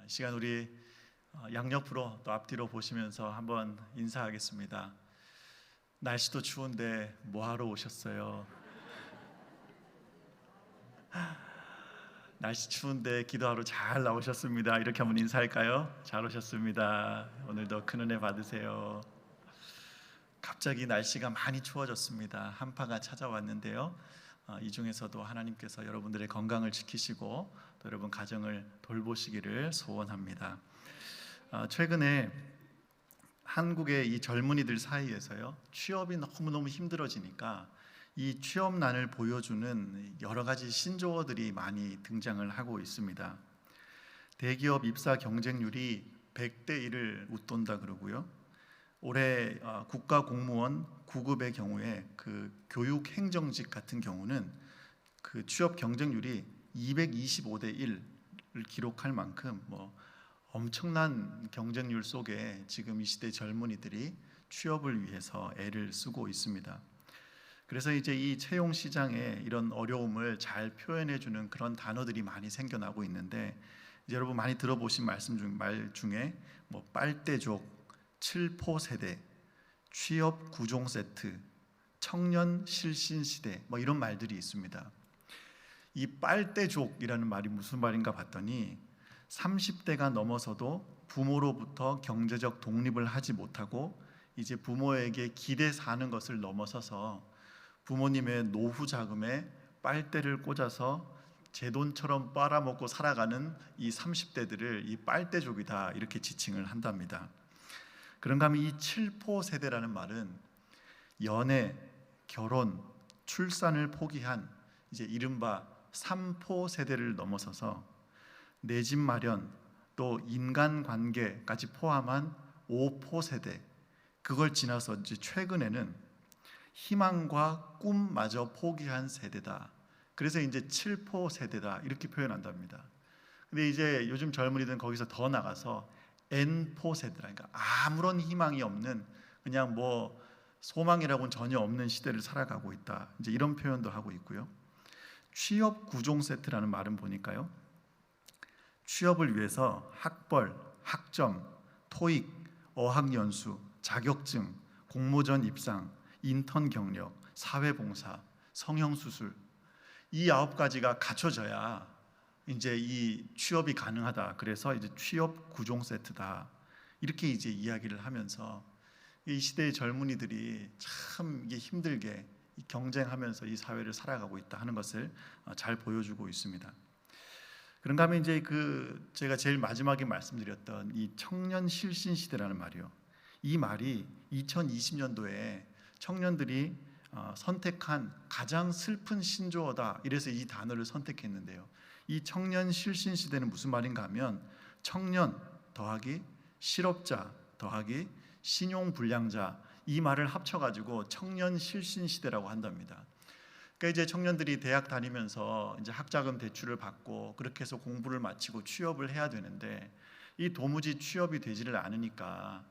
시간 우리 양옆으로 또 앞뒤로 보시면서 한번 인사하겠습니다. 날씨도 추운데 뭐하러 오셨어요? 날씨 추운데 기도하러 잘 나오셨습니다. 이렇게 한번 인사할까요? 잘 오셨습니다. 오늘도 큰 은혜 받으세요. 갑자기 날씨가 많이 추워졌습니다. 한파가 찾아왔는데요. 이 중에서도 하나님께서 여러분들의 건강을 지키시고 또 여러분 가정을 돌보시기를 소원합니다. 최근에 한국의 이 젊은이들 사이에서요, 취업이 너무너무 힘들어지니까 이 취업난을 보여주는 여러 가지 신조어들이 많이 등장을 하고 있습니다. 대기업 입사 경쟁률이 100대 1을 웃돈다 그러고요. 올해 국가 공무원 9급의 경우에 그 교육 행정직 같은 경우는 그 취업 경쟁률이 225대 1을 기록할 만큼 엄청난 경쟁률 속에 지금 이 시대 젊은이들이 취업을 위해서 애를 쓰고 있습니다. 그래서 이제 이 채용 시장에 이런 어려움을 잘 표현해 주는 그런 단어들이 많이 생겨나고 있는데, 이제 여러분 많이 들어보신 말 중에 빨대족, 7포 세대, 취업 구종 세트, 청년 실신 시대 이런 말들이 있습니다. 이 빨대족이라는 말이 무슨 말인가 봤더니 30대가 넘어서도 부모로부터 경제적 독립을 하지 못하고 이제 부모에게 기대 사는 것을 넘어서서 부모님의 노후 자금에 빨대를 꽂아서 제 돈처럼 빨아먹고 살아가는 이 30대들을 이 빨대족이다 이렇게 지칭을 한답니다. 그런가 하면 이 7포 세대라는 말은 연애, 결혼, 출산을 포기한 이제 이른바 3포 세대를 넘어서서 내 집 마련, 또 인간관계까지 포함한 5포 세대, 그걸 지나서 이제 최근에는 희망과 꿈마저 포기한 세대다. 그래서 이제 7포 세대다 이렇게 표현한답니다. 근데 이제 요즘 젊은이들은 거기서 더 나가서 N포 세대라, 그러니까 아무런 희망이 없는, 그냥 소망이라고는 전혀 없는 시대를 살아가고 있다. 이제 이런 표현도 하고 있고요. 취업 구종 세트라는 말은 보니까요, 취업을 위해서 학벌, 학점, 토익, 어학 연수, 자격증, 공모전 입상, 인턴 경력, 사회봉사, 성형수술, 이 9가지가 갖춰져야 이제 이 취업이 가능하다. 그래서 이제 취업 구종 세트다. 이렇게 이제 이야기를 하면서 이 시대의 젊은이들이 참 이게 힘들게 경쟁하면서 이 사회를 살아가고 있다 하는 것을 잘 보여주고 있습니다. 그런가 하면 이제 제가 제일 마지막에 말씀드렸던 이 청년 실신 시대라는 말이요. 이 말이 2020년도에 청년들이 선택한 가장 슬픈 신조어다. 이래서 이 단어를 선택했는데요. 이 청년 실신 시대는 무슨 말인가 하면 청년 더하기 실업자 더하기 신용불량자, 이 말을 합쳐가지고 청년 실신 시대라고 한답니다. 그러니까 이제 청년들이 대학 다니면서 이제 학자금 대출을 받고 그렇게 해서 공부를 마치고 취업을 해야 되는데 이 도무지 취업이 되지를 않으니까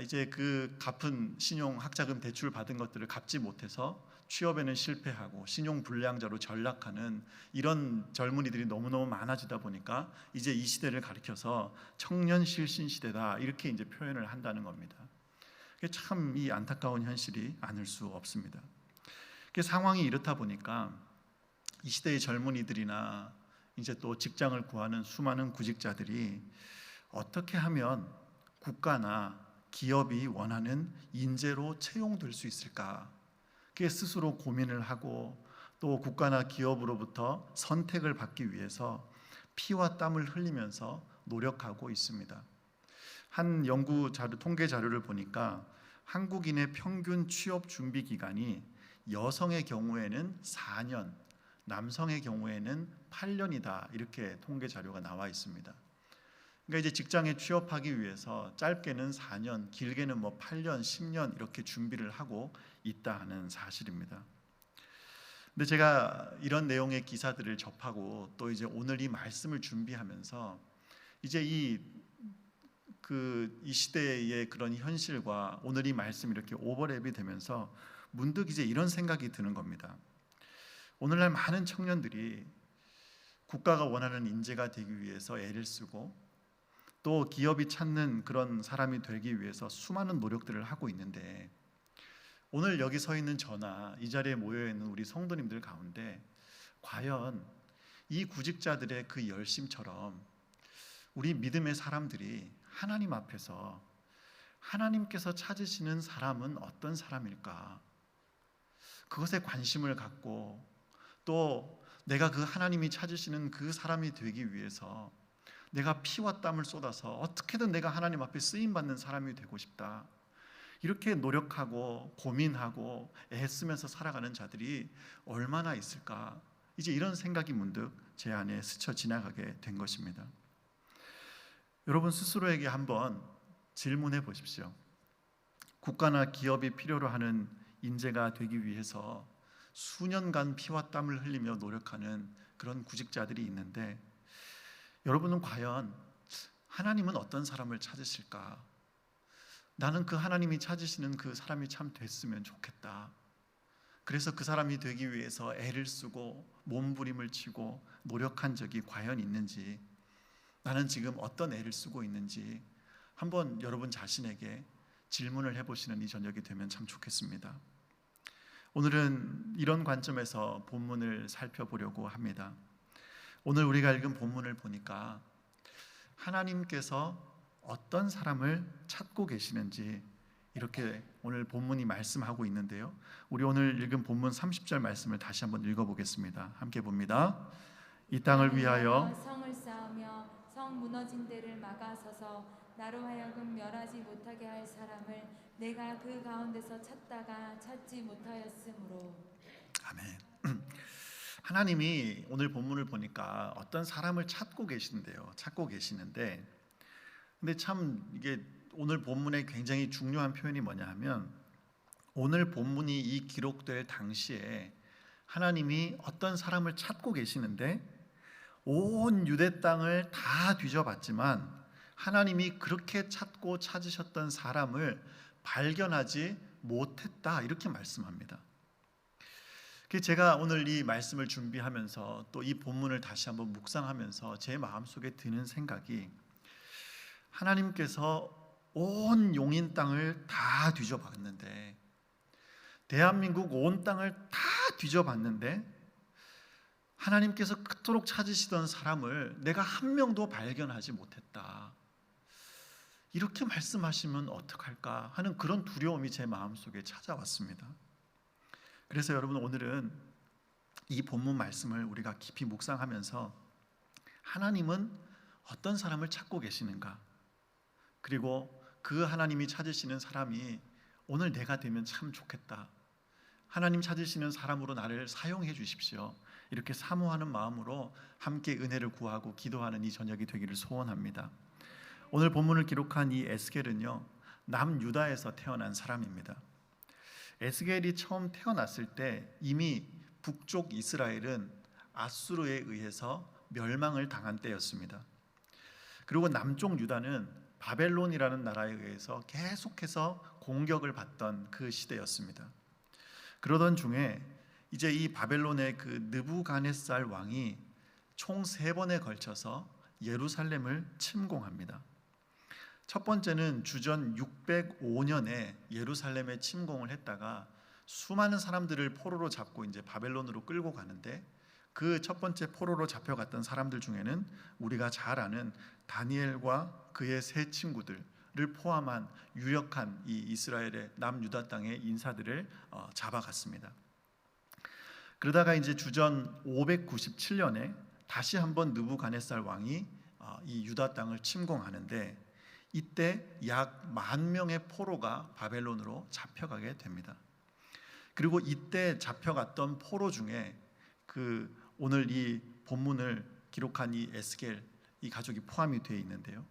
이제 그 갚은 신용 학자금 대출 받은 것들을 갚지 못해서 취업에는 실패하고 신용불량자로 전락하는 이런 젊은이들이 너무너무 많아지다 보니까 이제 이 시대를 가리켜서 청년 실신 시대다 이렇게 이제 표현을 한다는 겁니다. 참 이 안타까운 현실이 아닐 수 없습니다. 상황이 이렇다 보니까 이 시대의 젊은이들이나 이제 또 직장을 구하는 수많은 구직자들이 어떻게 하면 국가나 기업이 원하는 인재로 채용될 수 있을까? 그게 스스로 고민을 하고 또 국가나 기업으로부터 선택을 받기 위해서 피와 땀을 흘리면서 노력하고 있습니다. 한 연구 자료, 통계 자료를 보니까 한국인의 평균 취업 준비 기간이 여성의 경우에는 4년, 남성의 경우에는 8년이다. 이렇게 통계 자료가 나와 있습니다. 그러니까 이제 직장에 취업하기 위해서 짧게는 4년, 길게는 8년, 10년 이렇게 준비를 하고 있다는 사실입니다. 근데 제가 이런 내용의 기사들을 접하고 또 이제 오늘 이 말씀을 준비하면서 이제 이 시대의 그런 현실과 오늘 이 말씀이 이렇게 오버랩이 되면서 문득 이제 이런 생각이 드는 겁니다. 오늘날 많은 청년들이 국가가 원하는 인재가 되기 위해서 애를 쓰고 또 기업이 찾는 그런 사람이 되기 위해서 수많은 노력들을 하고 있는데, 오늘 여기 서 있는 저나 이 자리에 모여 있는 우리 성도님들 가운데 과연 이 구직자들의 그 열심처럼 우리 믿음의 사람들이 하나님 앞에서 하나님께서 찾으시는 사람은 어떤 사람일까? 그것에 관심을 갖고, 또 내가 그 하나님이 찾으시는 그 사람이 되기 위해서 내가 피와 땀을 쏟아서 어떻게든 내가 하나님 앞에 쓰임 받는 사람이 되고 싶다, 이렇게 노력하고 고민하고 애쓰면서 살아가는 자들이 얼마나 있을까? 이제 이런 생각이 문득 제 안에 스쳐 지나가게 된 것입니다. 여러분 스스로에게 한번 질문해 보십시오. 국가나 기업이 필요로 하는 인재가 되기 위해서 수년간 피와 땀을 흘리며 노력하는 그런 구직자들이 있는데, 여러분은 과연 하나님은 어떤 사람을 찾으실까? 나는 그 하나님이 찾으시는 그 사람이 참 됐으면 좋겠다. 그래서 그 사람이 되기 위해서 애를 쓰고 몸부림을 치고 노력한 적이 과연 있는지, 나는 지금 어떤 애를 쓰고 있는지 한번 여러분 자신에게 질문을 해보시는 이 저녁이 되면 참 좋겠습니다. 오늘은 이런 관점에서 본문을 살펴보려고 합니다. 오늘 우리가 읽은 본문을 보니까 하나님께서 어떤 사람을 찾고 계시는지 이렇게 오늘 본문이 말씀하고 있는데요, 우리 오늘 읽은 본문 30절 말씀을 다시 한번 읽어보겠습니다. 함께 봅니다. 이 땅을 위하여 성을 쌓으며 성 무너진 데를 막아서서 나로 하여금 멸하지 못하게 할 사람을 내가 그 가운데서 찾다가 찾지 못하였으므로. 아멘. 하나님이 오늘 본문을 보니까 어떤 사람을 찾고 계신데요. 찾고 계시는데, 근데 참 이게 오늘 본문의 굉장히 중요한 표현이 뭐냐 하면, 오늘 본문이 이 기록될 당시에 하나님이 어떤 사람을 찾고 계시는데, 온 유대 땅을 다 뒤져봤지만 하나님이 그렇게 찾고 찾으셨던 사람을 발견하지 못했다, 이렇게 말씀합니다. 제가 오늘 이 말씀을 준비하면서 또 이 본문을 다시 한번 묵상하면서 제 마음속에 드는 생각이, 하나님께서 온 용인 땅을 다 뒤져봤는데, 대한민국 온 땅을 다 뒤져봤는데 하나님께서 그토록 찾으시던 사람을 내가 한 명도 발견하지 못했다, 이렇게 말씀하시면 어떡할까 하는 그런 두려움이 제 마음속에 찾아왔습니다. 그래서 여러분, 오늘은 이 본문 말씀을 우리가 깊이 묵상하면서 하나님은 어떤 사람을 찾고 계시는가, 그리고 그 하나님이 찾으시는 사람이 오늘 내가 되면 참 좋겠다, 하나님 찾으시는 사람으로 나를 사용해 주십시오, 이렇게 사모하는 마음으로 함께 은혜를 구하고 기도하는 이 저녁이 되기를 소원합니다. 오늘 본문을 기록한 이 에스겔은요, 남유다에서 태어난 사람입니다. 에스겔이 처음 태어났을 때 이미 북쪽 이스라엘은 아수르에 의해서 멸망을 당한 때였습니다. 그리고 남쪽 유다는 바벨론이라는 나라에 의해서 계속해서 공격을 받던 그 시대였습니다. 그러던 중에 이제 이 바벨론의 그 느부갓네살 왕이 총 3번에 걸쳐서 예루살렘을 침공합니다. 첫 번째는 주전 605년에 예루살렘에 침공을 했다가 수많은 사람들을 포로로 잡고 이제 바벨론으로 끌고 가는데, 그 첫 번째 포로로 잡혀갔던 사람들 중에는 우리가 잘 아는 다니엘과 그의 세 친구들을 포함한 유력한 이 이스라엘의 남유다 땅의 인사들을 잡아갔습니다. 그러다가 이제 주전 597년에 다시 한번 느부갓네살 왕이 이 유다 땅을 침공하는데, 이때 약 10,000명의 포로가 바벨론으로 잡혀가게 됩니다. 그리고 이때 잡혀갔던 포로 중에 그 오늘 이 본문을 기록한 이 에스겔 이 가족이 포함이 되어 있는데요.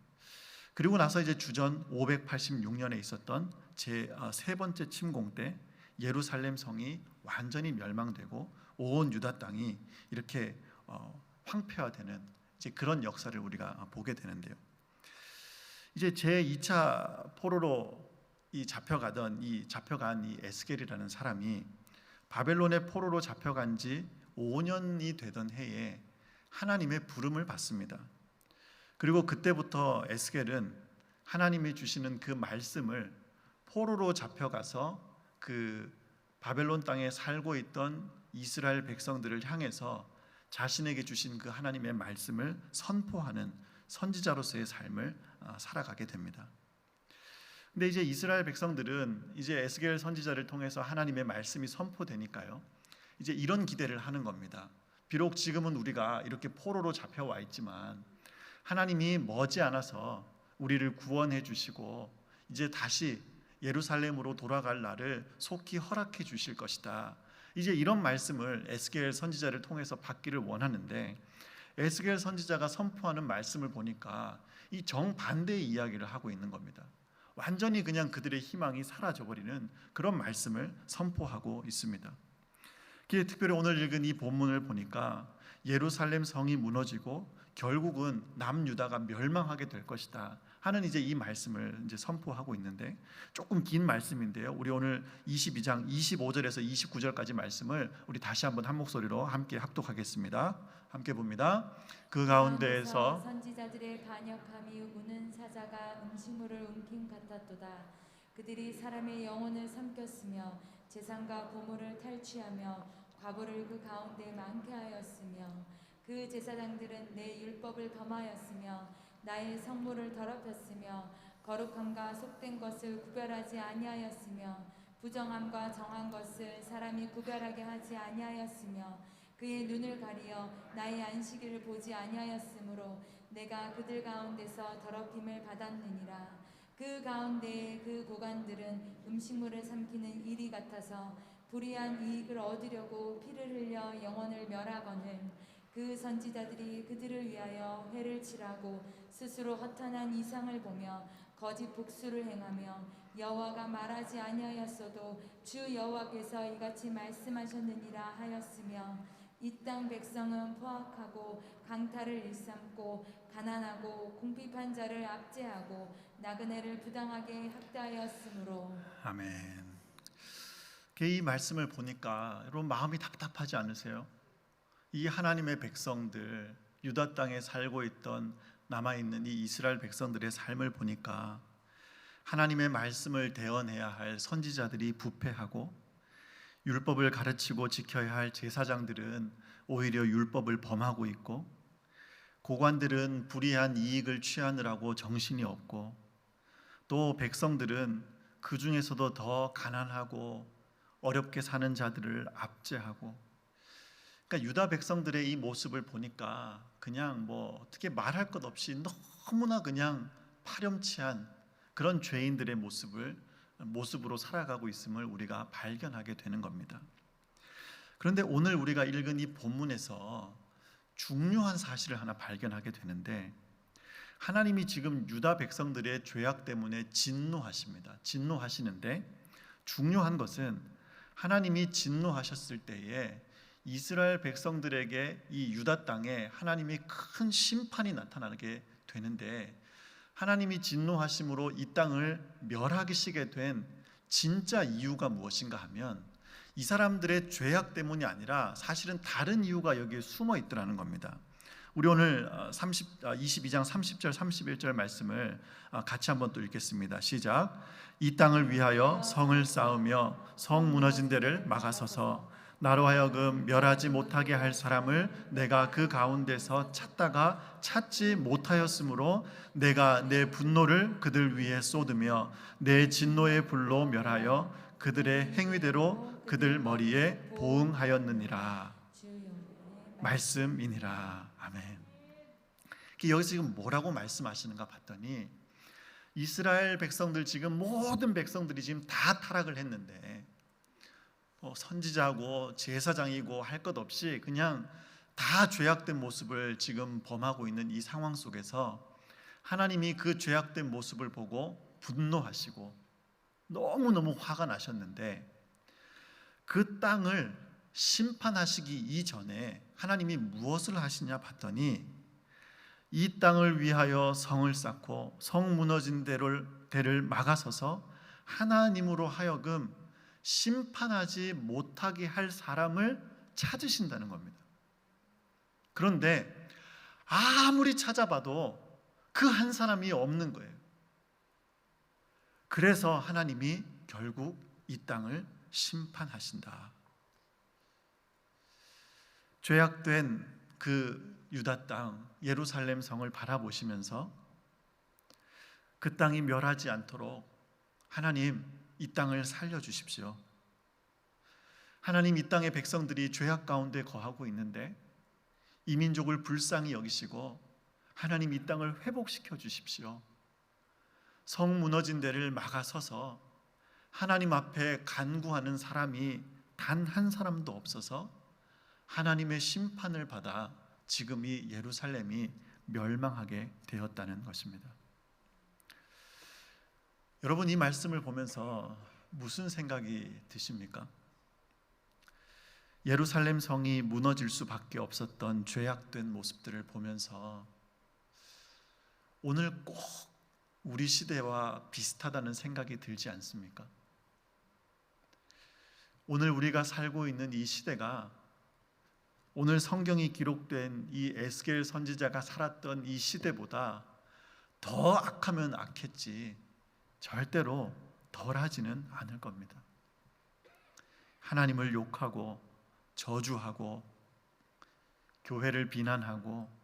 그리고 나서 이제 주전 586년에 있었던 제 세 번째 침공 때 예루살렘 성이 완전히 멸망되고 온 유다 땅이 이렇게 황폐화되는 이제 그런 역사를 우리가 보게 되는데요. 이제 제 2차 포로로 잡혀간 이 에스겔이라는 사람이 바벨론의 포로로 잡혀간 지 5년이 되던 해에 하나님의 부름을 받습니다. 그리고 그때부터 에스겔은 하나님이 주시는 그 말씀을 포로로 잡혀가서 그 바벨론 땅에 살고 있던 이스라엘 백성들을 향해서 자신에게 주신 그 하나님의 말씀을 선포하는 선지자로서의 삶을 살아가게 됩니다. 근데 이제 이스라엘 백성들은 이제 에스겔 선지자를 통해서 하나님의 말씀이 선포되니까요, 이제 이런 기대를 하는 겁니다. 비록 지금은 우리가 이렇게 포로로 잡혀와 있지만 하나님이 머지않아서 우리를 구원해 주시고 이제 다시 예루살렘으로 돌아갈 날을 속히 허락해 주실 것이다. 이제 이런 말씀을 에스겔 선지자를 통해서 받기를 원하는데, 에스겔 선지자가 선포하는 말씀을 보니까 이 정반대의 이야기를 하고 있는 겁니다. 완전히 그냥 그들의 희망이 사라져버리는 그런 말씀을 선포하고 있습니다. 특별히 오늘 읽은 이 본문을 보니까 예루살렘 성이 무너지고 결국은 남유다가 멸망하게 될 것이다 하는 이제 이 말씀을 이제 선포하고 있는데, 조금 긴 말씀인데요. 우리 오늘 22장 25절에서 29절까지 말씀을 우리 다시 한번 한 목소리로 함께 합독하겠습니다. 함께 봅니다. 그 가운데에서 선지자들의 반역함이 우는 사자가 음식물을 움킨 같았도다. 그들이 사람의 영혼을 삼켰으며 제사장과 보물을 탈취하며 과부를 그 가운데 많게 하였으며 그 제사장들은 내 율법을 범하였으며 나의 성물을 더럽혔으며 거룩함과 속된 것을 구별하지 아니하였으며 부정함과 정한 것을 사람이 구별하게 하지 아니하였으며 그의 눈을 가리어 나의 안식일을 보지 아니하였으므로 내가 그들 가운데서 더럽힘을 받았느니라. 그 가운데에 그 고관들은 음식물을 삼키는 이리 같아서 불의한 이익을 얻으려고 피를 흘려 영혼을 멸하거늘 그 선지자들이 그들을 위하여 회를 칠하고 스스로 허탄한 이상을 보며 거짓 복수를 행하며 여호와가 말하지 아니하였어도 주 여호와께서 이같이 말씀하셨느니라 하였으며 이 땅 백성은 포악하고 강탈을 일삼고 가난하고 궁핍한 자를 압제하고 나그네를 부당하게 학대하였으므로. 아멘. 이 말씀을 보니까 여러분 마음이 답답하지 않으세요? 이 하나님의 백성들, 유다 땅에 살고 있던 남아있는 이 이스라엘 백성들의 삶을 보니까 하나님의 말씀을 대언해야 할 선지자들이 부패하고 율법을 가르치고 지켜야 할 제사장들은 오히려 율법을 범하고 있고, 고관들은 불의한 이익을 취하느라고 정신이 없고, 또 백성들은 그 중에서도 더 가난하고 어렵게 사는 자들을 압제하고, 그러니까 유다 백성들의 이 모습을 보니까 그냥 뭐 어떻게 말할 것 없이 너무나 그냥 파렴치한 그런 죄인들의 모습으로 살아가고 있음을 우리가 발견하게 되는 겁니다. 그런데 오늘 우리가 읽은 이 본문에서 중요한 사실을 하나 발견하게 되는데, 하나님이 지금 유다 백성들의 죄악 때문에 진노하십니다. 진노하시는데 중요한 것은 하나님이 진노하셨을 때에 이스라엘 백성들에게 이 유다 땅에 하나님이 큰 심판이 나타나게 되는데, 하나님이 진노하심으로 이 땅을 멸하시게 된 진짜 이유가 무엇인가 하면 이 사람들의 죄악 때문이 아니라 사실은 다른 이유가 여기에 숨어 있더라는 겁니다. 우리 오늘 22장 30절 31절 말씀을 같이 한번 또 읽겠습니다. 시작. 이 땅을 위하여 성을 쌓으며 성 무너진 데를 막아서서 나로 하여금 멸하지 못하게 할 사람을 내가 그 가운데서 찾다가 찾지 못하였으므로 내가 내 분노를 그들 위에 쏟으며 내 진노의 불로 멸하여 그들의 행위대로 그들 머리에 보응하였느니라. 말씀이니라. 아멘. 여기서 지금 뭐라고 말씀하시는가 봤더니, 이스라엘 백성들, 지금 모든 백성들이 지금 다 타락을 했는데 선지자고 제사장이고 할 것 없이 그냥 다 죄악된 모습을 지금 범하고 있는 이 상황 속에서 하나님이 그 죄악된 모습을 보고 분노하시고 너무너무 화가 나셨는데, 그 땅을 심판하시기 이전에 하나님이 무엇을 하시냐 봤더니, 이 땅을 위하여 성을 쌓고 성 무너진 데를 막아서서 하나님으로 하여금 심판하지 못하게 할 사람을 찾으신다는 겁니다. 그런데 아무리 찾아봐도 그 한 사람이 없는 거예요. 그래서 하나님이 결국 이 땅을 심판하신다. 죄악된 그 유다 땅 예루살렘 성을 바라보시면서 그 땅이 멸하지 않도록 하나님 이 땅을 살려주십시오. 하나님 이 땅의 백성들이 죄악 가운데 거하고 있는데 이 민족을 불쌍히 여기시고 하나님 이 땅을 회복시켜 주십시오. 성 무너진 데를 막아서서 하나님 앞에 간구하는 사람이 단 한 사람도 없어서 하나님의 심판을 받아 지금 이 예루살렘이 멸망하게 되었다는 것입니다. 여러분, 이 말씀을 보면서 무슨 생각이 드십니까? 예루살렘 성이 무너질 수밖에 없었던 죄악된 모습들을 보면서 오늘 꼭 우리 시대와 비슷하다는 생각이 들지 않습니까? 오늘 우리가 살고 있는 이 시대가 오늘 성경이 기록된 이 에스겔 선지자가 살았던 이 시대보다 더 악하면 악했지 절대로 덜하지는 않을 겁니다. 하나님을 욕하고 저주하고 교회를 비난하고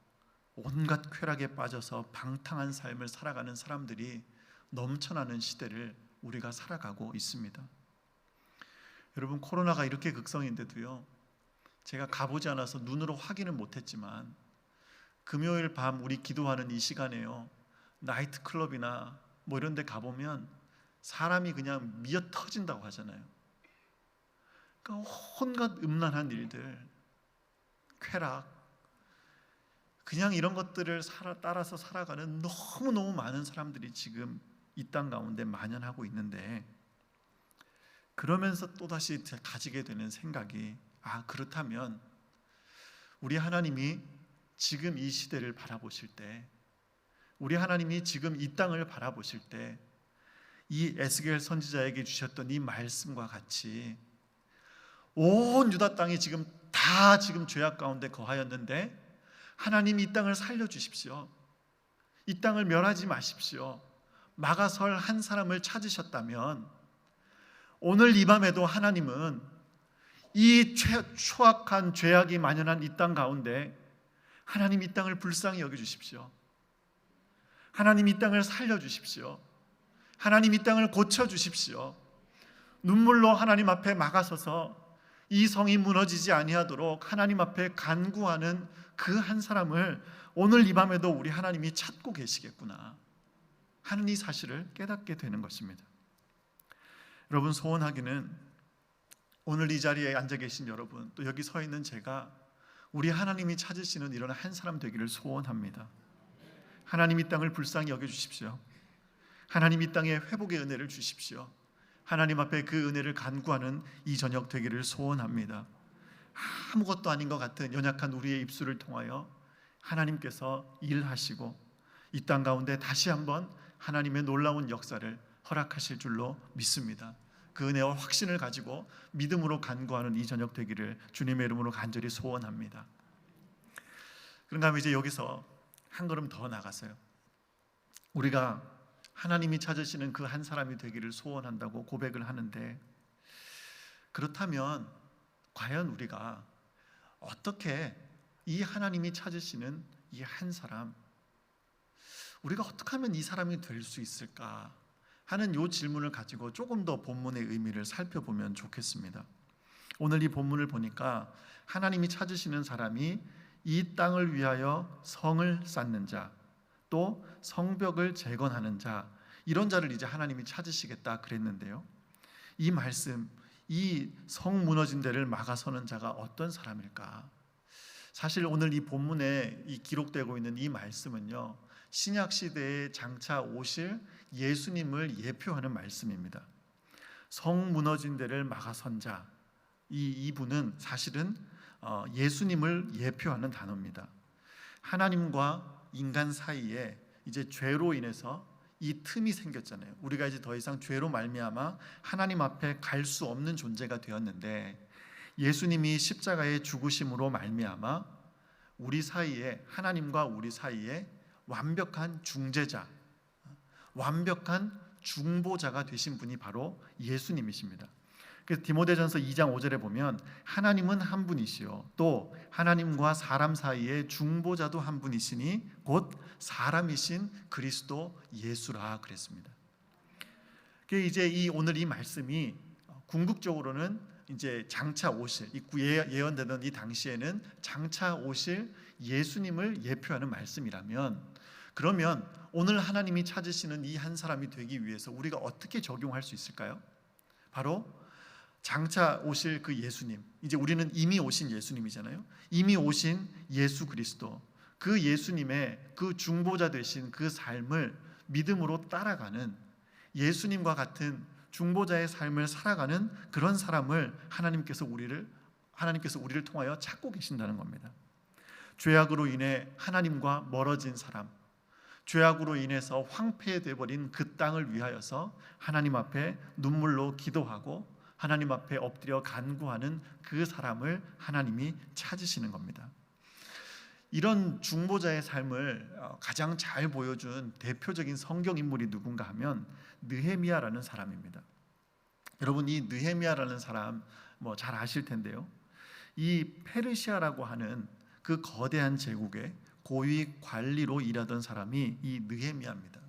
온갖 쾌락에 빠져서 방탕한 삶을 살아가는 사람들이 넘쳐나는 시대를 우리가 살아가고 있습니다. 여러분, 코로나가 이렇게 극성인데도요, 제가 가보지 않아서 눈으로 확인은 못했지만 금요일 밤 우리 기도하는 이 시간에요, 나이트 클럽이나 뭐 이런 데 가보면 사람이 그냥 미어 터진다고 하잖아요. 그러니까 온갖 음란한 일들, 쾌락, 그냥 이런 것들을 따라서 살아가는 너무너무 많은 사람들이 지금 이 땅 가운데 만연하고 있는데, 그러면서 또다시 가지게 되는 생각이, 그렇다면 우리 하나님이 지금 이 시대를 바라보실 때, 우리 하나님이 지금 이 땅을 바라보실 때 이 에스겔 선지자에게 주셨던 이 말씀과 같이 온 유다 땅이 지금 다 죄악 가운데 거하였는데 하나님이 이 땅을 살려주십시오. 이 땅을 멸하지 마십시오. 막아설 한 사람을 찾으셨다면 오늘 이 밤에도 하나님은 이 추악한 죄악이 만연한 이 땅 가운데 하나님 이 땅을 불쌍히 여겨주십시오. 하나님 이 땅을 살려주십시오. 하나님 이 땅을 고쳐주십시오. 눈물로 하나님 앞에 막아서서 이 성이 무너지지 아니하도록 하나님 앞에 간구하는 그 한 사람을 오늘 이 밤에도 우리 하나님이 찾고 계시겠구나 하는 이 사실을 깨닫게 되는 것입니다. 여러분, 소원하기는 오늘 이 자리에 앉아 계신 여러분, 또 여기 서 있는 제가 우리 하나님이 찾으시는 이런 한 사람 되기를 소원합니다. 하나님 이 땅을 불쌍히 여겨주십시오. 하나님 이 땅에 회복의 은혜를 주십시오. 하나님 앞에 그 은혜를 간구하는 이 저녁 되기를 소원합니다. 아무것도 아닌 것 같은 연약한 우리의 입술을 통하여 하나님께서 일하시고 이 땅 가운데 다시 한번 하나님의 놀라운 역사를 허락하실 줄로 믿습니다. 그 은혜와 확신을 가지고 믿음으로 간구하는 이 저녁 되기를 주님의 이름으로 간절히 소원합니다. 그런가 이제 여기서 한 걸음 더 나가서요, 우리가 하나님이 찾으시는 그 한 사람이 되기를 소원한다고 고백을 하는데, 그렇다면 과연 우리가 어떻게 이 하나님이 찾으시는 이 한 사람, 우리가 어떻게 하면 이 사람이 될 수 있을까 하는 이 질문을 가지고 조금 더 본문의 의미를 살펴보면 좋겠습니다. 오늘 이 본문을 보니까 하나님이 찾으시는 사람이 이 땅을 위하여 성을 쌓는 자, 또 성벽을 재건하는 자, 이런 자를 이제 하나님이 찾으시겠다 그랬는데요, 이 말씀, 이 성 무너진 데를 막아서는 자가 어떤 사람일까? 사실 오늘 이 본문에 이 기록되고 있는 이 말씀은요, 신약 시대에 장차 오실 예수님을 예표하는 말씀입니다. 성 무너진 데를 막아선 자, 이분은 사실은 예수님을 예표하는 단어입니다. 하나님과 인간 사이에 이제 죄로 인해서 이 틈이 생겼잖아요. 우리가 이제 더 이상 죄로 말미암아 하나님 앞에 갈 수 없는 존재가 되었는데, 예수님이 십자가의 죽으심으로 말미암아 우리 사이에, 하나님과 우리 사이에 완벽한 중재자, 완벽한 중보자가 되신 분이 바로 예수님이십니다. 그래서 디모데전서 2장 5절에 보면 하나님은 한 분이시요 또 하나님과 사람 사이의 중보자도 한 분이시니 곧 사람이신 그리스도 예수라 그랬습니다. 이제 오늘 이 말씀이 궁극적으로는 이제 장차 오실 예언되던 이 당시에는 장차 오실 예수님을 예표하는 말씀이라면, 그러면 오늘 하나님이 찾으시는 이 한 사람이 되기 위해서 우리가 어떻게 적용할 수 있을까요? 바로 장차 오실 그 예수님, 이제 우리는 이미 오신 예수님이잖아요. 이미 오신 예수 그리스도, 그 예수님의 그 중보자 되신 그 삶을 믿음으로 따라가는, 예수님과 같은 중보자의 삶을 살아가는 그런 사람을 하나님께서 우리를 통하여 찾고 계신다는 겁니다. 죄악으로 인해 하나님과 멀어진 사람, 죄악으로 인해서 황폐되어 버린 그 땅을 위하여서 하나님 앞에 눈물로 기도하고 하나님 앞에 엎드려 간구하는 그 사람을 하나님이 찾으시는 겁니다. 이런 중보자의 삶을 가장 잘 보여준 대표적인 성경 인물이 누군가 하면 느헤미야라는 사람입니다. 여러분, 이 느헤미야라는 사람 잘 아실 텐데요. 이 페르시아라고 하는 그 거대한 제국의 고위 관리로 일하던 사람이 이 느헤미야입니다.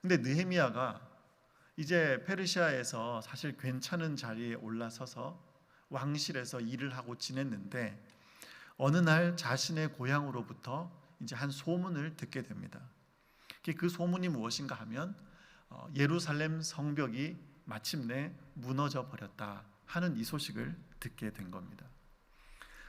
근데 느헤미야가 이제 페르시아에서 사실 괜찮은 자리에 올라서서 왕실에서 일을 하고 지냈는데, 어느 날 자신의 고향으로부터 이제 한 소문을 듣게 됩니다. 그 소문이 무엇인가 하면 예루살렘 성벽이 마침내 무너져 버렸다 하는 이 소식을 듣게 된 겁니다.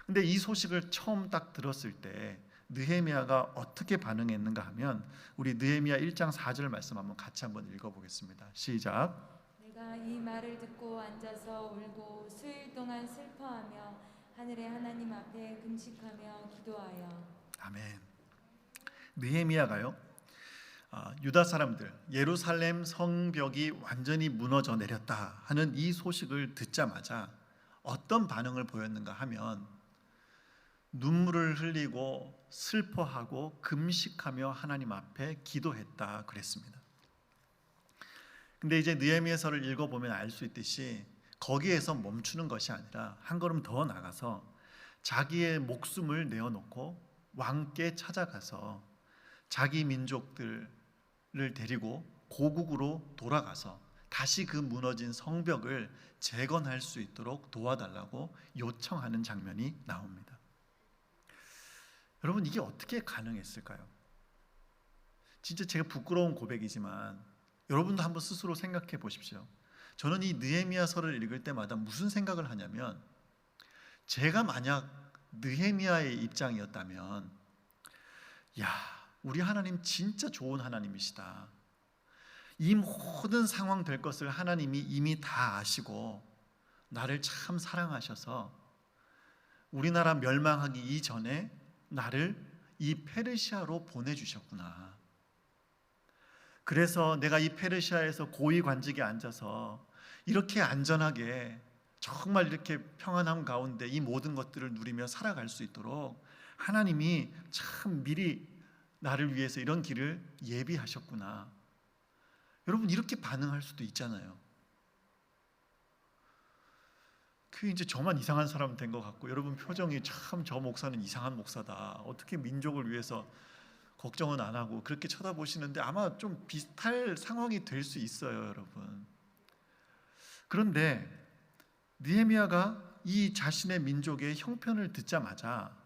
근데 이 소식을 처음 딱 들었을 때 느헤미야가 어떻게 반응했는가 하면, 우리 느헤미야 1장 4절 말씀 한번 같이 한번 읽어보겠습니다. 시작. 내가 이 말을 듣고 앉아서 울고 수일 동안 슬퍼하며 하늘의 하나님 앞에 금식하며 기도하여. 아멘. 느헤미야가요, 유다 사람들 예루살렘 성벽이 완전히 무너져 내렸다 하는 이 소식을 듣자마자 어떤 반응을 보였는가 하면 눈물을 흘리고 슬퍼하고 금식하며 하나님 앞에 기도했다 그랬습니다. 근데 이제 느헤미야서를 읽어보면 알 수 있듯이 거기에서 멈추는 것이 아니라 한 걸음 더 나가서 자기의 목숨을 내어놓고 왕께 찾아가서 자기 민족들을 데리고 고국으로 돌아가서 다시 그 무너진 성벽을 재건할 수 있도록 도와달라고 요청하는 장면이 나옵니다. 여러분, 이게 어떻게 가능했을까요? 진짜 제가 부끄러운 고백이지만 여러분도 한번 스스로 생각해 보십시오. 저는 이 느헤미야서를 읽을 때마다 무슨 생각을 하냐면, 제가 만약 느헤미야의 입장이었다면, 야, 우리 하나님 진짜 좋은 하나님이시다. 이 모든 상황 될 것을 하나님이 이미 다 아시고 나를 참 사랑하셔서 우리나라 멸망하기 이전에 나를 이 페르시아로 보내주셨구나. 그래서 내가 이 페르시아에서 고위 관직에 앉아서 이렇게 안전하게 정말 이렇게 평안함 가운데 이 모든 것들을 누리며 살아갈 수 있도록 하나님이 참 미리 나를 위해서 이런 길을 예비하셨구나. 여러분, 이렇게 반응할 수도 있잖아요. 그 이제 저만 이상한 사람 된 것 같고, 여러분 표정이 참 저 목사는 이상한 목사다. 어떻게 민족을 위해서 걱정은 안 하고 그렇게 쳐다보시는데 아마 좀 비슷할 상황이 될 수 있어요, 여러분. 그런데 느헤미야가 이 자신의 민족의 형편을 듣자마자, 야,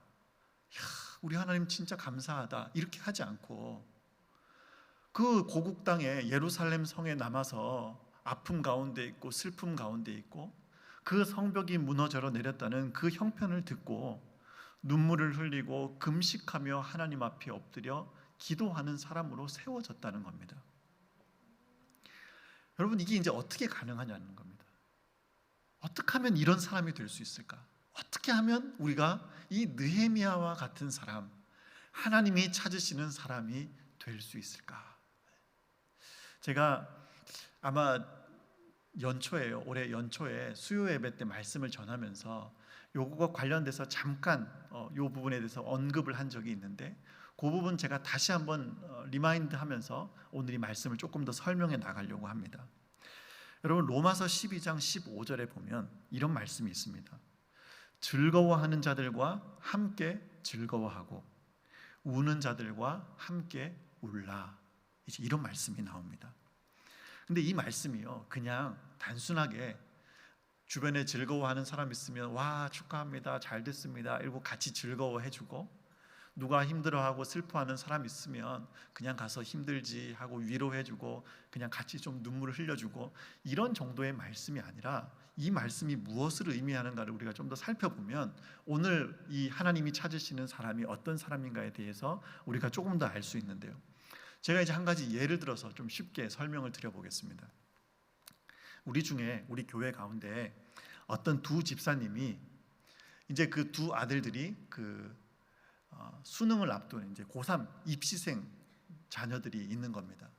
우리 하나님 진짜 감사하다 이렇게 하지 않고 그 고국 땅에 예루살렘 성에 남아서 아픔 가운데 있고 슬픔 가운데 있고 그 성벽이 무너져 내렸다는 그 형편을 듣고 눈물을 흘리고 금식하며 하나님 앞에 엎드려 기도하는 사람으로 세워졌다는 겁니다. 여러분, 이게 이제 어떻게 가능하냐는 겁니다. 어떻게 하면 이런 사람이 될 수 있을까? 어떻게 하면 우리가 이 느헤미야와 같은 사람, 하나님이 찾으시는 사람이 될 수 있을까? 제가 아마 연초에요. 올해 연초에 수요 예배 때 말씀을 전하면서 요거가 관련돼서 잠깐 요 부분에 대해서 언급을 한 적이 있는데, 그 부분 제가 다시 한번 리마인드하면서 오늘 이 말씀을 조금 더 설명해 나가려고 합니다. 여러분 로마서 12장 15절에 보면 이런 말씀이 있습니다. 즐거워하는 자들과 함께 즐거워하고 우는 자들과 함께 울라. 이제 이런 말씀이 나옵니다. 근데 이 말씀이요, 그냥 단순하게 주변에 즐거워하는 사람 있으면 와 축하합니다, 잘 됐습니다 이러고 같이 즐거워해주고, 누가 힘들어하고 슬퍼하는 사람 있으면 그냥 가서 힘들지 하고 위로해주고 그냥 같이 좀 눈물을 흘려주고, 이런 정도의 말씀이 아니라 이 말씀이 무엇을 의미하는가를 우리가 좀 더 살펴보면 오늘 이 하나님이 찾으시는 사람이 어떤 사람인가에 대해서 우리가 조금 더 알 수 있는데요. 제가 이제 한 가지 예를 들어서 좀 쉽게 설명을 드려보겠습니다. 우리 중에 우리 교회 가운데 어떤 두 집사님이 이제 그 두 아들들이 수능을 앞둔 이제 고3 입시생 자녀들이 있는 겁니다.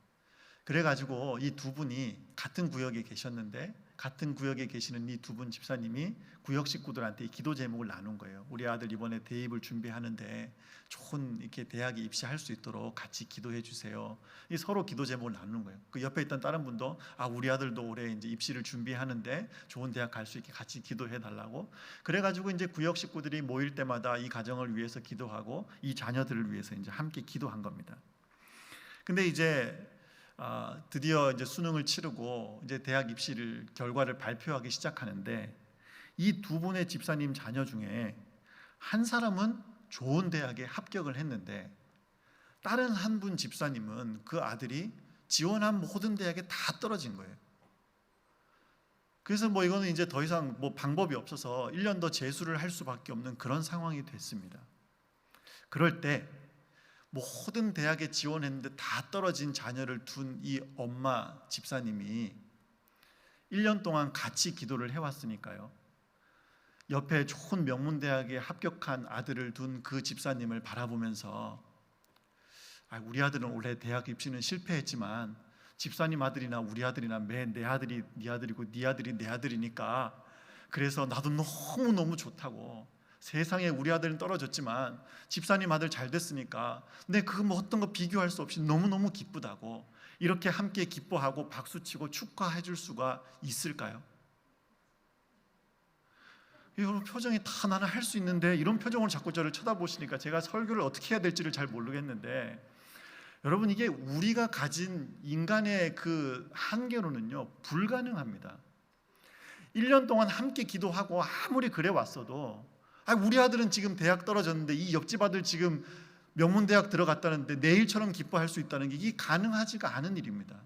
그래가지고 이 두 분이 같은 구역에 계셨는데, 같은 구역에 계시는 이 두 분 집사님이 구역 식구들한테 기도 제목을 나눈 거예요. 우리 아들 이번에 대입을 준비하는데 좋은 이렇게 대학에 입시할 수 있도록 같이 기도해 주세요. 이 서로 기도 제목을 나누는 거예요. 그 옆에 있던 다른 분도 우리 아들도 올해 이제 입시를 준비하는데 좋은 대학 갈 수 있게 같이 기도해 달라고. 그래가지고 이제 구역 식구들이 모일 때마다 이 가정을 위해서 기도하고 이 자녀들을 위해서 이제 함께 기도한 겁니다. 근데 이제 드디어 이제 수능을 치르고 이제 대학 입시를 결과를 발표하기 시작하는데, 이 두 분의 집사님 자녀 중에 한 사람은 좋은 대학에 합격을 했는데 다른 한 분 집사님은 그 아들이 지원한 모든 대학에 다 떨어진 거예요. 그래서 이거는 이제 더 이상 방법이 없어서 1년 더 재수를 할 수밖에 없는 그런 상황이 됐습니다. 그럴 때 모든 대학에 지원했는데 다 떨어진 자녀를 둔 이 엄마 집사님이 1년 동안 같이 기도를 해왔으니까요, 옆에 좋은 명문대학에 합격한 아들을 둔 그 집사님을 바라보면서 우리 아들은 올해 대학 입시는 실패했지만 집사님 아들이나 우리 아들이나 매 내 아들이 네 아들이고 네 아들이 내 아들이니까 그래서 나도 너무너무 좋다고, 세상에 우리 아들은 떨어졌지만 집사님 아들 잘 됐으니까 내 어떤 거 비교할 수 없이 너무너무 기쁘다고, 이렇게 함께 기뻐하고 박수치고 축하해 줄 수가 있을까요? 이런 표정이 다 나는 할 수 있는데, 이런 표정으로 자꾸 저를 쳐다보시니까 제가 설교를 어떻게 해야 될지를 잘 모르겠는데, 여러분 이게 우리가 가진 인간의 그 한계로는요 불가능합니다. 1년 동안 함께 기도하고 아무리 그래 왔어도 우리 아들은 지금 대학 떨어졌는데 이 옆집 아들 지금 명문대학 들어갔다는데 내일처럼 기뻐할 수 있다는 게 이게 가능하지가 않은 일입니다.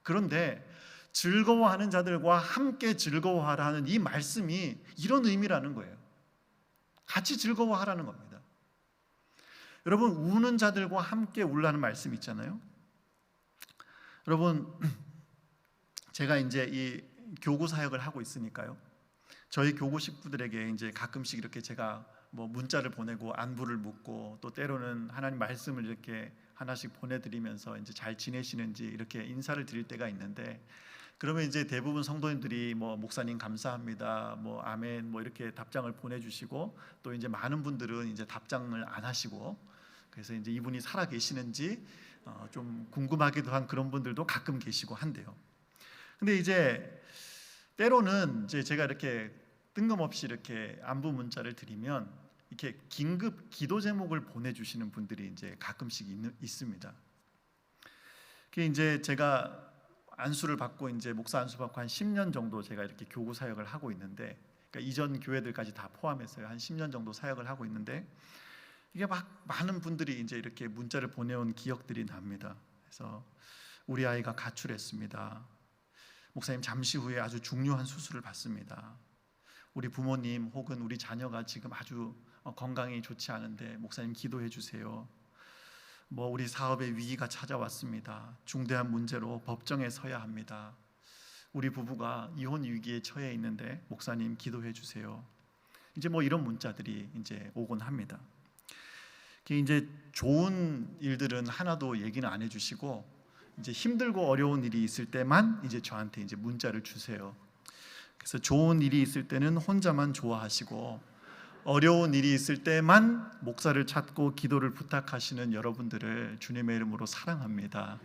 그런데 즐거워하는 자들과 함께 즐거워하라는 이 말씀이 이런 의미라는 거예요. 같이 즐거워하라는 겁니다. 여러분 우는 자들과 함께 울라는 말씀 있잖아요. 여러분 제가 이제 이 교구 사역을 하고 있으니까요, 저희 교구 식구들에게 이제 가끔씩 이렇게 제가 문자를 보내고 안부를 묻고, 또 때로는 하나님 말씀을 이렇게 하나씩 보내드리면서 이제 잘 지내시는지 이렇게 인사를 드릴 때가 있는데, 그러면 이제 대부분 성도님들이 목사님 감사합니다, 아멘 이렇게 답장을 보내주시고, 또 이제 많은 분들은 이제 답장을 안 하시고, 그래서 이제 이분이 살아 계시는지 좀 궁금하기도 한 그런 분들도 가끔 계시고 한데요. 근데 이제 때로는 이제 제가 이렇게 뜬금없이 이렇게 안부 문자를 드리면 이렇게 긴급 기도 제목을 보내주시는 분들이 이제 가끔씩 있습니다. 그게 이제 제가 안수를 받고 이제 목사 안수 받고 한 10년 정도 제가 이렇게 교구 사역을 하고 있는데, 그러니까 이전 교회들까지 다 포함해서요 한 10년 정도 사역을 하고 있는데, 이게 많은 분들이 이제 이렇게 문자를 보내온 기억들이 납니다. 그래서 우리 아이가 가출했습니다. 목사님 잠시 후에 아주 중요한 수술을 받습니다. 우리 부모님 혹은 우리 자녀가 지금 아주 건강이 좋지 않은데 목사님 기도해 주세요. 우리 사업에 위기가 찾아왔습니다. 중대한 문제로 법정에 서야 합니다. 우리 부부가 이혼 위기에 처해 있는데 목사님 기도해 주세요. 이제 이런 문자들이 이제 오곤 합니다. 이제 좋은 일들은 하나도 얘기는 안 해주시고, 이제 힘들고 어려운 일이 있을 때만 이제 저한테 이제 문자를 주세요. 그래서 좋은 일이 있을 때는 혼자만 좋아하시고 어려운 일이 있을 때만 목사를 찾고 기도를 부탁하시는 여러분들을 주님의 이름으로 사랑합니다.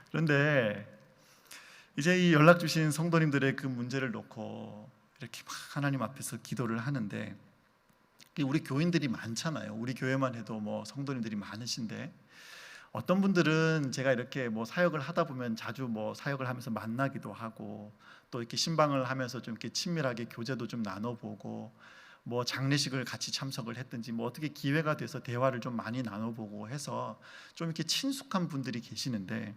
그런데 이제 이 연락 주신 성도님들의 그 문제를 놓고 이렇게 막 하나님 앞에서 기도를 하는데, 우리 교인들이 많잖아요. 우리 교회만 해도 뭐 성도님들이 많으신데, 어떤 분들은 제가 이렇게 뭐 사역을 하다 보면 자주 뭐 사역을 하면서 만나기도 하고, 또 이렇게 신방을 하면서 좀 이렇게 친밀하게 교제도 좀 나눠보고, 뭐 장례식을 같이 참석을 했든지 뭐 어떻게 기회가 돼서 대화를 좀 많이 나눠보고 해서 좀 이렇게 친숙한 분들이 계시는데,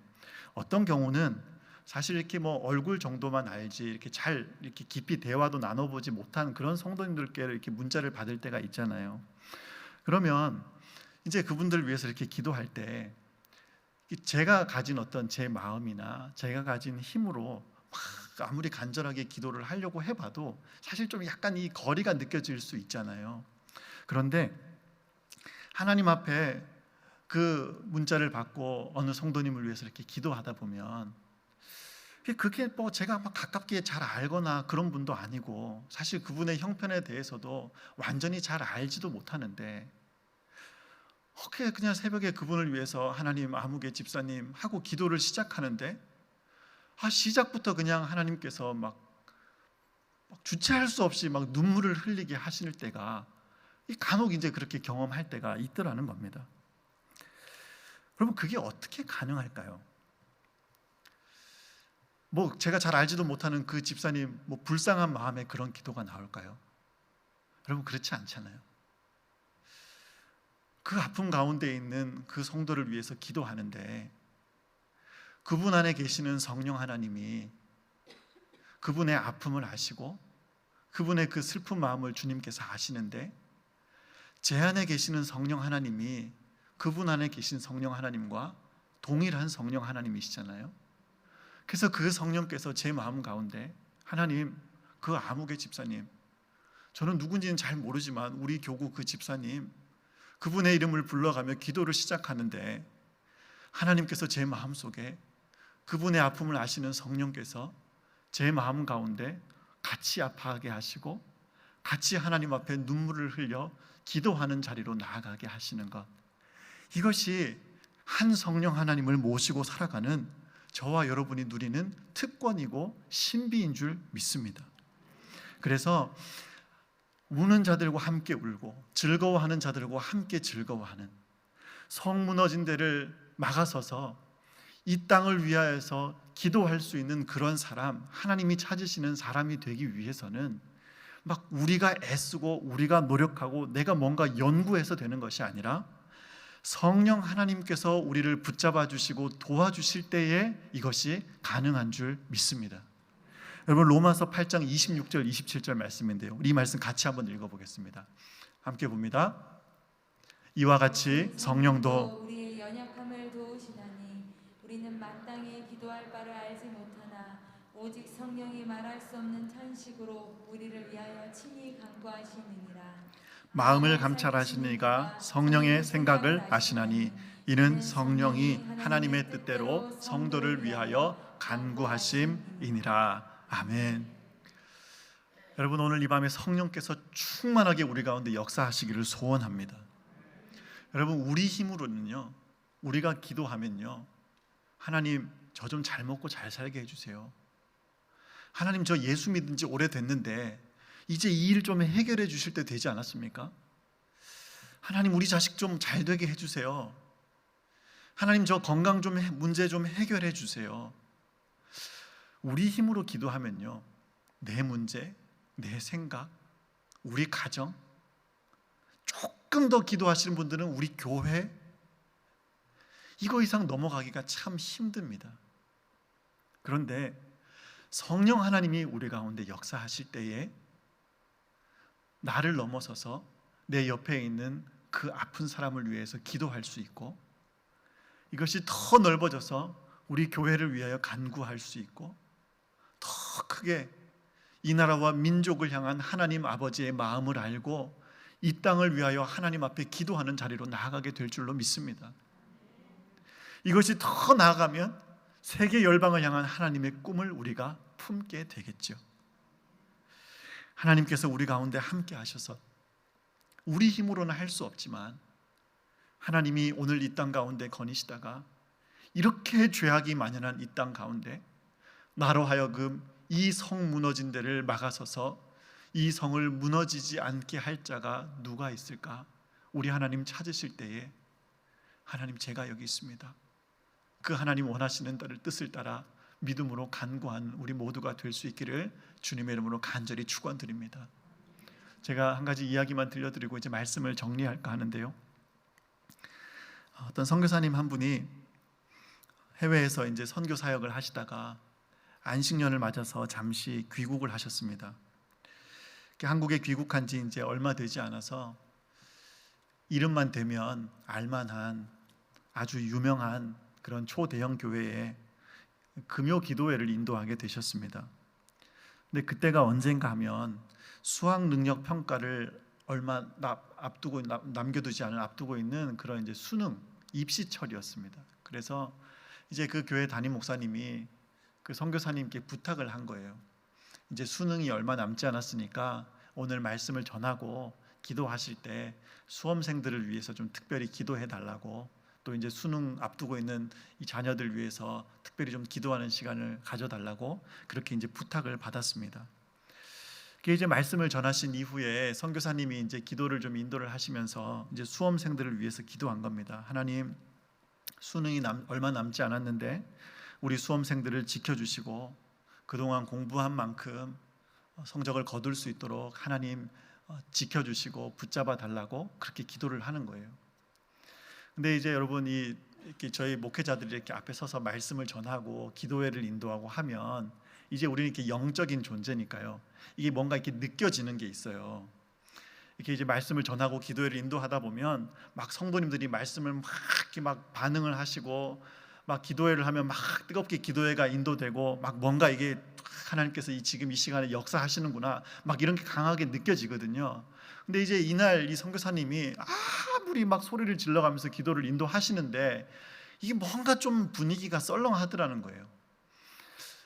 어떤 경우는 사실 이렇게 뭐 얼굴 정도만 알지 이렇게 잘 이렇게 깊이 대화도 나눠보지 못한 그런 성도님들께 이렇게 문자를 받을 때가 있잖아요. 그러면 이제 그분들을 위해서 이렇게 기도할 때 제가 가진 어떤 제 마음이나 제가 가진 힘으로 막 아무리 간절하게 기도를 하려고 해봐도 사실 좀 약간 이 거리가 느껴질 수 있잖아요. 그런데 하나님 앞에 그 문자를 받고 어느 성도님을 위해서 이렇게 기도하다 보면, 그게 뭐 제가 막 가깝게 잘 알거나 그런 분도 아니고 사실 그분의 형편에 대해서도 완전히 잘 알지도 못하는데, 그냥 새벽에 그분을 위해서 하나님 아무개 집사님 하고 기도를 시작하는데, 시작부터 그냥 하나님께서 막 주체할 수 없이 막 눈물을 흘리게 하실 때가 간혹 이제 그렇게 경험할 때가 있더라는 겁니다. 그러면 그게 어떻게 가능할까요? 뭐 제가 잘 알지도 못하는 그 집사님 뭐 불쌍한 마음에 그런 기도가 나올까요? 여러분, 그렇지 않잖아요. 그 아픔 가운데 있는 그 성도를 위해서 기도하는데, 그분 안에 계시는 성령 하나님이 그분의 아픔을 아시고 그분의 그 슬픈 마음을 주님께서 아시는데, 제 안에 계시는 성령 하나님이 그분 안에 계신 성령 하나님과 동일한 성령 하나님이시잖아요. 그래서 그 성령께서 제 마음 가운데, 하나님, 그 아무개 집사님, 저는 누군지는 잘 모르지만 우리 교구 그 집사님, 그분의 이름을 불러가며 기도를 시작하는데, 하나님께서 제 마음속에 그분의 아픔을 아시는 성령께서 제 마음 가운데 같이 아파하게 하시고 같이 하나님 앞에 눈물을 흘려 기도하는 자리로 나아가게 하시는 것, 이것이 한 성령 하나님을 모시고 살아가는 저와 여러분이 누리는 특권이고 신비인 줄 믿습니다. 그래서 우는 자들과 함께 울고 즐거워하는 자들과 함께 즐거워하는, 성 무너진 데를 막아서서 이 땅을 위하여서 기도할 수 있는 그런 사람, 하나님이 찾으시는 사람이 되기 위해서는 막 우리가 애쓰고 우리가 노력하고 내가 뭔가 연구해서 되는 것이 아니라 성령 하나님께서 우리를 붙잡아 주시고 도와주실 때에 이것이 가능한 줄 믿습니다. 여러분, 로마서 8장 26절 27절 말씀인데요, 이 말씀 같이 한번 읽어보겠습니다. 함께 봅니다. 이와 같이 성령도 우리의 연약함을 도우시나니 우리는 마땅히 기도할 바를 알지 못하나 오직 성령이 말할 수 없는 탄식으로 우리를 위하여 친히 간구하시느니라. 마음을 감찰하시는 이가 성령의 생각을 아시나니 이는 성령이 하나님의 뜻대로 성도를 위하여 간구하심이니라. 아멘. 여러분, 오늘 이 밤에 성령께서 충만하게 우리 가운데 역사하시기를 소원합니다. 여러분, 우리 힘으로는요, 우리가 기도하면요, 하나님 저 좀 잘 먹고 잘 살게 해주세요, 하나님 저 예수 믿은 지 오래됐는데 이제 이 일 좀 해결해 주실 때 되지 않았습니까? 하나님 우리 자식 좀 잘 되게 해주세요, 하나님 저 건강 좀 문제 좀 해결해 주세요. 우리 힘으로 기도하면요, 내 문제, 내 생각, 우리 가정, 조금 더 기도하시는 분들은 우리 교회, 이거 이상 넘어가기가 참 힘듭니다. 그런데 성령 하나님이 우리 가운데 역사하실 때에 나를 넘어서서 내 옆에 있는 그 아픈 사람을 위해서 기도할 수 있고, 이것이 더 넓어져서 우리 교회를 위하여 간구할 수 있고, 더 크게 이 나라와 민족을 향한 하나님 아버지의 마음을 알고 이 땅을 위하여 하나님 앞에 기도하는 자리로 나아가게 될 줄로 믿습니다. 이것이 더 나아가면 세계 열방을 향한 하나님의 꿈을 우리가 품게 되겠죠. 하나님께서 우리 가운데 함께 하셔서 우리 힘으로는 할 수 없지만 하나님이 오늘 이 땅 가운데 거니시다가 이렇게 죄악이 만연한 이 땅 가운데 나로 하여금 이 성 무너진 데를 막아서서 이 성을 무너지지 않게 할 자가 누가 있을까? 우리 하나님 찾으실 때에 하나님 제가 여기 있습니다. 그 하나님 원하시는 뜻을 따라 믿음으로 간구한 우리 모두가 될 수 있기를 주님의 이름으로 간절히 축원드립니다. 제가 한 가지 이야기만 들려드리고 이제 말씀을 정리할까 하는데요. 어떤 선교사님 한 분이 해외에서 이제 선교 사역을 하시다가 안식년을 맞아서 잠시 귀국을 하셨습니다. 한국에 귀국한 지 이제 얼마 되지 않아서 이름만 대면 알만한 아주 유명한 그런 초대형 교회에 금요 기도회를 인도하게 되셨습니다. 근데 그때가 언젠가 하면 수학 능력 평가를 얼마 앞두고 남겨두지 않은 앞두고 있는 그런 이제 수능 입시철이었습니다. 그래서 이제 그 교회 담임 목사님이 그 선교사님께 부탁을 한 거예요. 이제 수능이 얼마 남지 않았으니까 오늘 말씀을 전하고 기도하실 때 수험생들을 위해서 좀 특별히 기도해 달라고, 또 이제 수능 앞두고 있는 이 자녀들 위해서 특별히 좀 기도하는 시간을 가져달라고 그렇게 이제 부탁을 받았습니다. 그게 이제 말씀을 전하신 이후에 선교사님이 이제 기도를 좀 인도를 하시면서 이제 수험생들을 위해서 기도한 겁니다. 하나님, 수능이 얼마 남지 않았는데 우리 수험생들을 지켜주시고 그동안 공부한 만큼 성적을 거둘 수 있도록 하나님 지켜주시고 붙잡아 달라고 그렇게 기도를 하는 거예요. 근데 이제 여러분 이렇게 저희 목회자들이 이렇게 앞에 서서 말씀을 전하고 기도회를 인도하고 하면 이제 우리는 이렇게 영적인 존재니까요. 이게 뭔가 이렇게 느껴지는 게 있어요. 이렇게 이제 말씀을 전하고 기도회를 인도하다 보면 막 성도님들이 말씀을 막 이렇게 막 반응을 하시고 막 기도회를 하면 막 뜨겁게 기도회가 인도되고 막 뭔가 이게 하나님께서 지금 이 시간에 역사하시는구나 막 이런 게 강하게 느껴지거든요. 근데 이제 이날 이 선교사님이 아무리 막 소리를 질러가면서 기도를 인도하시는데 이게 뭔가 좀 분위기가 썰렁하더라는 거예요.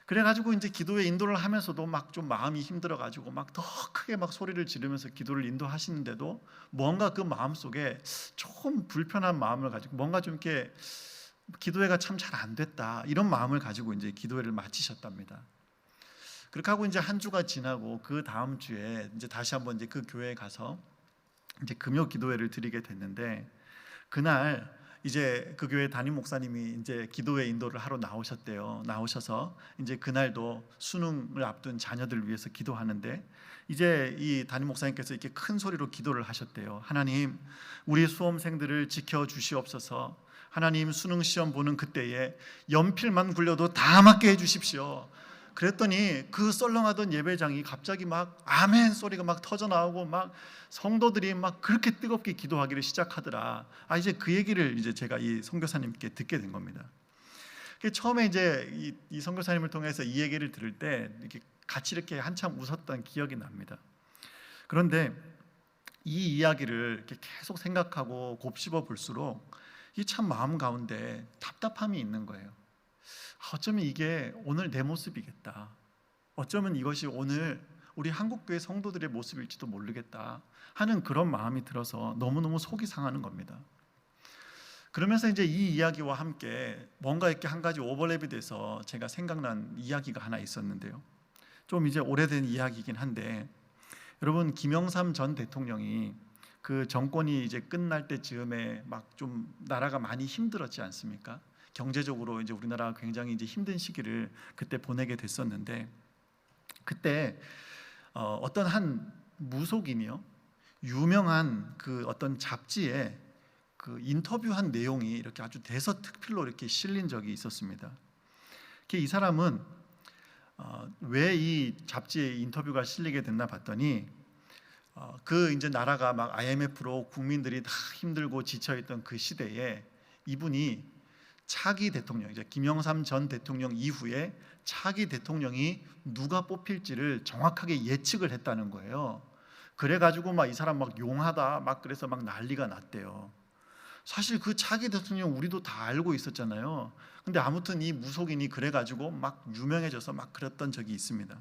그래가지고 이제 기도회 인도를 하면서도 막 좀 마음이 힘들어가지고 막 더 크게 막 소리를 지르면서 기도를 인도하시는데도 뭔가 그 마음 속에 좀 불편한 마음을 가지고 뭔가 좀 이렇게 기도회가 참 잘 안 됐다 이런 마음을 가지고 이제 기도회를 마치셨답니다. 그렇게 하고 이제 한 주가 지나고 그 다음 주에 이제 다시 한번 이제 그 교회에 가서 이제 금요 기도회를 드리게 됐는데, 그날 이제 그 교회 담임 목사님이 이제 기도회 인도를 하러 나오셨대요. 나오셔서 이제 그날도 수능을 앞둔 자녀들을 위해서 기도하는데 이제 이 담임 목사님께서 이렇게 큰 소리로 기도를 하셨대요. 하나님, 우리 수험생들을 지켜 주시옵소서. 하나님, 수능 시험 보는 그때에 연필만 굴려도 다 맞게 해 주십시오. 그랬더니 그 썰렁하던 예배장이 갑자기 막 아멘 소리가 막 터져 나오고 막 성도들이 막 그렇게 뜨겁게 기도하기를 시작하더라. 이제 그 얘기를 이제 제가 이 선교사님께 듣게 된 겁니다. 처음에 이제 이 선교사님을 통해서 이 얘기를 들을 때 이렇게 같이 이렇게 한참 웃었던 기억이 납니다. 그런데 이 이야기를 이렇게 계속 생각하고 곱씹어 볼수록 이 참 마음 가운데 답답함이 있는 거예요. 어쩌면 이게 오늘 내 모습이겠다. 어쩌면 이것이 오늘 우리 한국교회 성도들의 모습일지도 모르겠다 하는 그런 마음이 들어서 너무너무 속이 상하는 겁니다. 그러면서 이제 이 이야기와 함께 뭔가 이렇게 한 가지 오버랩이 돼서 제가 생각난 이야기가 하나 있었는데요. 좀 이제 오래된 이야기이긴 한데, 여러분 김영삼 전 대통령이 그 정권이 이제 끝날 때쯤에 막 좀 나라가 많이 힘들었지 않습니까? 경제적으로 이제 우리나라가 굉장히 이제 힘든 시기를 그때 보내게 됐었는데, 그때 어떤 한 무속인이요, 유명한 그 어떤 잡지에 그 인터뷰한 내용이 이렇게 아주 대서특필로 이렇게 실린 적이 있었습니다. 이 사람은 왜 이 잡지에 인터뷰가 실리게 됐나 봤더니 그 이제 나라가 막 IMF로 국민들이 다 힘들고 지쳐있던 그 시대에 이분이 차기 대통령, 이제 김영삼 전 대통령 이후에 차기 대통령이 누가 뽑힐지를 정확하게 예측을 했다는 거예요. 그래가지고 막 이 사람 막 용하다 막 그래서 막 난리가 났대요. 사실 그 차기 대통령 우리도 다 알고 있었잖아요. 근데 아무튼 이 무속인이 그래가지고 막 유명해져서 막 그랬던 적이 있습니다.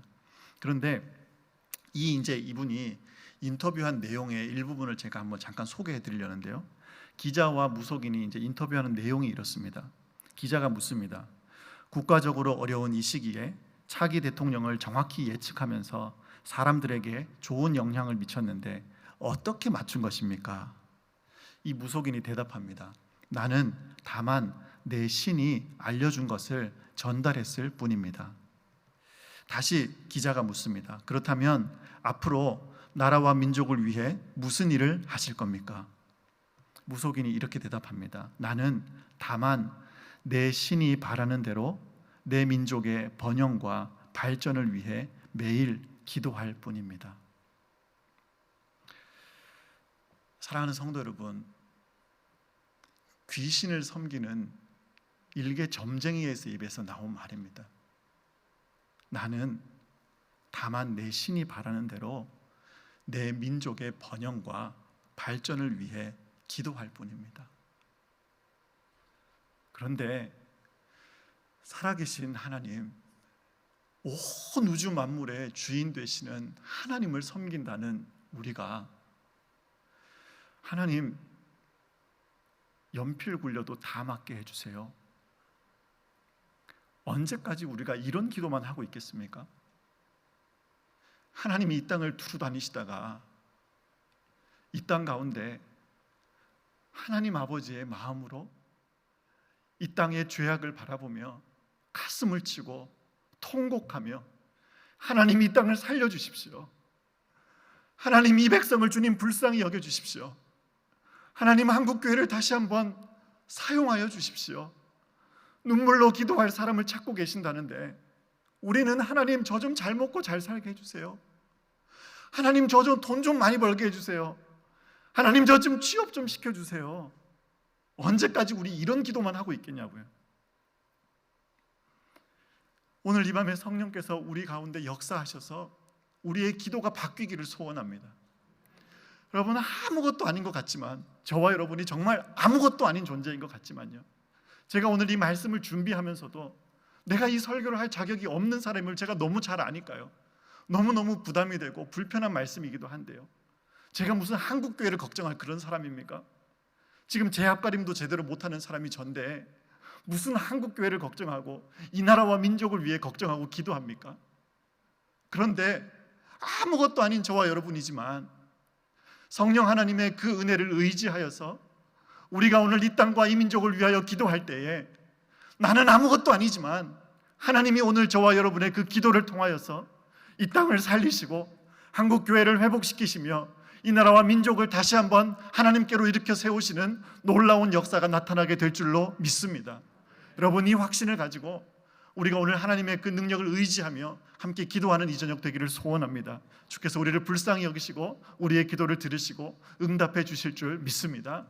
그런데 이분이 인터뷰한 내용의 일부분을 제가 한번 잠깐 소개해 드리려는데요. 기자와 무속인이 이제 인터뷰하는 내용이 이렇습니다. 기자가 묻습니다. 국가적으로 어려운 이 시기에 차기 대통령을 정확히 예측하면서 사람들에게 좋은 영향을 미쳤는데 어떻게 맞춘 것입니까? 이 무속인이 대답합니다. 나는 다만 내 신이 알려준 것을 전달했을 뿐입니다. 다시 기자가 묻습니다. 그렇다면 앞으로 나라와 민족을 위해 무슨 일을 하실 겁니까? 무속인이 이렇게 대답합니다. 나는 다만 내 신이 바라는 대로 내 민족의 번영과 발전을 위해 매일 기도할 뿐입니다. 사랑하는 성도 여러분, 귀신을 섬기는 일개 점쟁이의 입에서 나온 말입니다. 나는 다만 내 신이 바라는 대로 내 민족의 번영과 발전을 위해 기도할 뿐입니다. 그런데 살아계신 하나님, 온 우주 만물의 주인 되시는 하나님을 섬긴다는 우리가 하나님, 연필 굴려도 다 맞게 해주세요. 언제까지 우리가 이런 기도만 하고 있겠습니까? 하나님이 이 땅을 두루 다니시다가 이 땅 가운데 하나님 아버지의 마음으로 이 땅의 죄악을 바라보며 가슴을 치고 통곡하며 하나님 이 땅을 살려주십시오. 하나님 이 백성을 주님 불쌍히 여겨주십시오. 하나님 한국교회를 다시 한번 사용하여 주십시오. 눈물로 기도할 사람을 찾고 계신다는데 우리는 하나님 저 좀 잘 먹고 잘 살게 해주세요. 하나님 저 좀 돈 좀 많이 벌게 해주세요. 하나님 저 좀 취업 좀 시켜주세요. 언제까지 우리 이런 기도만 하고 있겠냐고요. 오늘 이 밤에 성령께서 우리 가운데 역사하셔서 우리의 기도가 바뀌기를 소원합니다. 여러분, 아무것도 아닌 것 같지만, 저와 여러분이 정말 아무것도 아닌 존재인 것 같지만요, 제가 오늘 이 말씀을 준비하면서도 내가 이 설교를 할 자격이 없는 사람을 제가 너무 잘 아니까요, 너무너무 부담이 되고 불편한 말씀이기도 한데요, 제가 무슨 한국교회를 걱정할 그런 사람입니까? 지금 제 앞가림도 제대로 못하는 사람이 전데 무슨 한국교회를 걱정하고 이 나라와 민족을 위해 걱정하고 기도합니까? 그런데 아무것도 아닌 저와 여러분이지만 성령 하나님의 그 은혜를 의지하여서 우리가 오늘 이 땅과 이 민족을 위하여 기도할 때에 나는 아무것도 아니지만 하나님이 오늘 저와 여러분의 그 기도를 통하여서 이 땅을 살리시고 한국교회를 회복시키시며 이 나라와 민족을 다시 한번 하나님께로 일으켜 세우시는 놀라운 역사가 나타나게 될 줄로 믿습니다. 여러분, 이 확신을 가지고 우리가 오늘 하나님의 그 능력을 의지하며 함께 기도하는 이 저녁 되기를 소원합니다. 주께서 우리를 불쌍히 여기시고 우리의 기도를 들으시고 응답해 주실 줄 믿습니다.